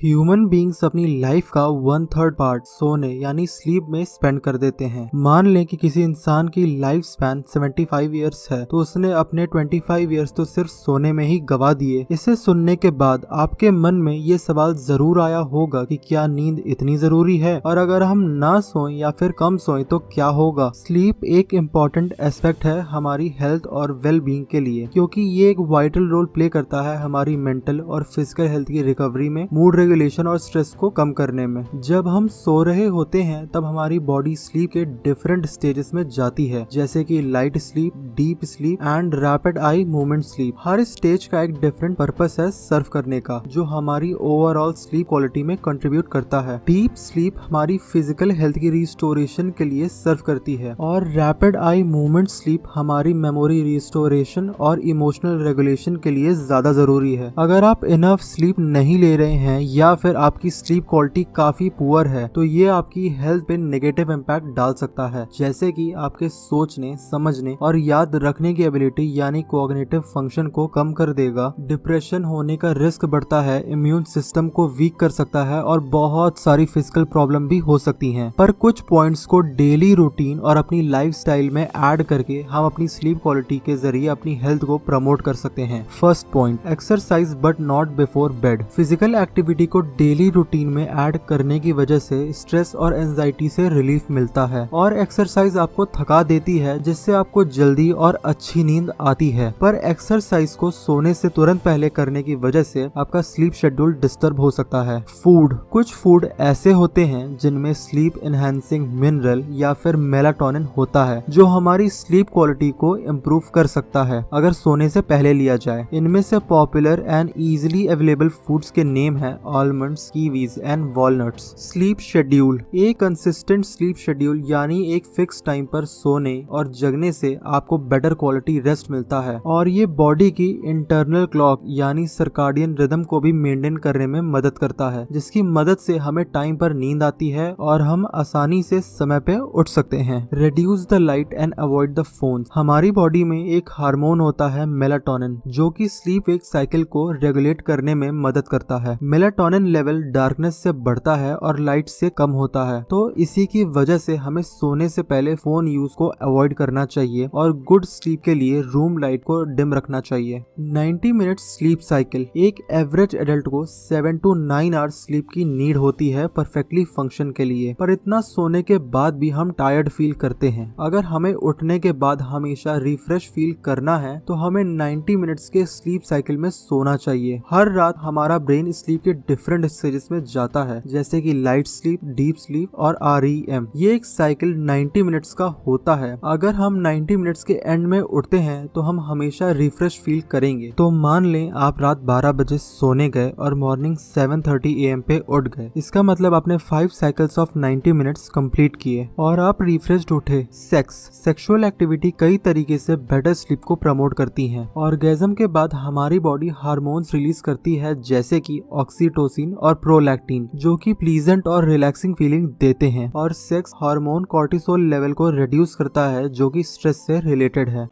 Human beings अपनी life का 1/3 part सोने यानी स्लीप में स्पेंड कर देते हैं। मान लें कि किसी इंसान की लाइफ स्पैन 75 ईयर्स है तो उसने अपने 25 ईयर्स तो सिर्फ सोने में ही गवा दिए। इसे सुनने के बाद आपके मन में ये सवाल जरूर आया होगा कि क्या नींद इतनी जरूरी है, और अगर हम ना सोएं या फिर कम सोएं तो क्या होगा। स्लीप एक इम्पॉर्टेंट एस्पेक्ट है हमारी हेल्थ और वेल बींग के लिए, क्योंकि ये एक वाइटल रोल प्ले करता है हमारी मेंटल और फिजिकल हेल्थ की रिकवरी में, मूड रेगुलेशन और स्ट्रेस को कम करने में। जब हम सो रहे होते हैं तब हमारी बॉडी स्लीप के डिफरेंट स्टेजेस में जाती है, जैसे कि light sleep, deep sleep and rapid eye movement sleep. Her stage का एक डिफरेंट पर्पस है सर्व करने का, जो हमारी ओवरऑल स्लीप क्वालिटी में कंट्रीब्यूट करता है। डीप स्लीप हमारी फिजिकल हेल्थ की रिस्टोरेशन के लिए सर्व करती है, और रैपिड आई मूवमेंट स्लीप हमारी मेमोरी रिस्टोरेशन और इमोशनल रेगुलेशन के लिए ज्यादा जरूरी है। अगर आप इनफ स्लीप नहीं ले रहे हैं या फिर आपकी स्लीप क्वालिटी काफी पुअर है तो ये आपकी हेल्थ पे नेगेटिव इम्पैक्ट डाल सकता है, जैसे कि आपके सोचने, समझने और याद रखने की एबिलिटी यानी कोग्निटिव फंक्शन को कम कर देगा। डिप्रेशन होने का रिस्क बढ़ता है, इम्यून सिस्टम को वीक कर सकता है और बहुत सारी फिजिकल प्रॉब्लम भी हो सकती हैं। पर कुछ पॉइंट्स को डेली रूटीन और अपनी लाइफस्टाइल में ऐड करके हम अपनी स्लीप क्वालिटी के जरिए अपनी हेल्थ को प्रमोट कर सकते हैं। First point, exercise but not before bed. Physical activity को डेली रूटीन में ऐड करने की वजह से स्ट्रेस और एंजाइटी से रिलीफ मिलता है, और एक्सरसाइज आपको थका देती है जिससे आपको जल्दी और अच्छी नींद आती है। पर एक्सरसाइज को सोने से तुरंत पहले करने की वजह से आपका स्लीप शेड्यूल डिस्टर्ब हो सकता है। फूड, कुछ फूड ऐसे होते हैं जिनमें स्लीप एनहांसिंग मिनरल या फिर मेलाटोनिन होता है, जो हमारी स्लीप क्वालिटी को इम्प्रूव कर सकता है अगर सोने से पहले लिया जाए। इनमें से popular and easily available foods के नेम है almonds, Kiwis and walnuts. Sleep schedule, एक कंसिस्टेंट स्लीप शेड्यूल यानी एक फिक्स टाइम पर सोने और जगने से आपको बेटर क्वालिटी रेस्ट मिलता है, और ये बॉडी की इंटरनल क्लॉक यानी सर्काडियन रिदम को भी मेंटेन करने में मदद करता है, जिसकी मदद से हमें टाइम पर नींद आती है और हम आसानी से समय पे उठ सकते हैं। Reduce the light and avoid the phone. हमारी बॉडी में एक हार्मोन होता है मेलाटोनिन, जो कि स्लीप वेक साइकिल को रेगुलेट करने में मदद करता है। मेलाटोनिन लेवल डार्कनेस से बढ़ता है और लाइट से कम होता है, तो इसी की वजह से हमें सोने से पहले फोन यूज को अवॉइड करना चाहिए और गुड स्लीप के लिए रूम लाइट को डिम रखना चाहिए। 90 मिनट स्लीप साइकिल, एक एवरेज एडल्ट को 7 to 9 आवर्स स्लीप की नीड होती है परफेक्टली फंक्शन के लिए। पर इतना सोने के बाद भी हम टायर्ड फील करते हैं। अगर हमें उठने के बाद हमेशा रिफ्रेश फील करना है तो हमें 90 मिनट्स के स्लीप साइकिल में सोना चाहिए। हर रात हमारा ब्रेन स्लीप के डिफरेंट स्टेजेस में जाता है, जैसे कि लाइट स्लीप, डीप स्लीप और REM। ये एक साइकिल 90 मिनट्स का होता है। अगर हम 90 मिनट्स के एंड में उठते हैं तो हम हमेशा रिफ्रेश फील करेंगे। तो मान लें आप रात 12 बजे सोने गए और मॉर्निंग 7:30 AM पे उठ गए। इसका मतलब आपने 5 साइकिल्स ऑफ 90 मिनट्स कंप्लीट किए और आप रिफ्रेश्ड उठे। सेक्सुअल एक्टिविटी कई तरीके से बेटर स्लीप को प्रमोट करती है। ऑर्गेज्म के बाद हमारी बॉडी हार्मोन्स रिलीज करती है, जैसे कि ऑक्सीटोसिन और प्रोलैक्टिन, जो कि प्लीजेंट और रिलैक्सिंग फीलिंग देते हैं, और सेक्स हार्मोन कॉर्टिसोल लेवल को रिड्यूस करता है, जो कि स्ट्रेस से रिलेटेड है।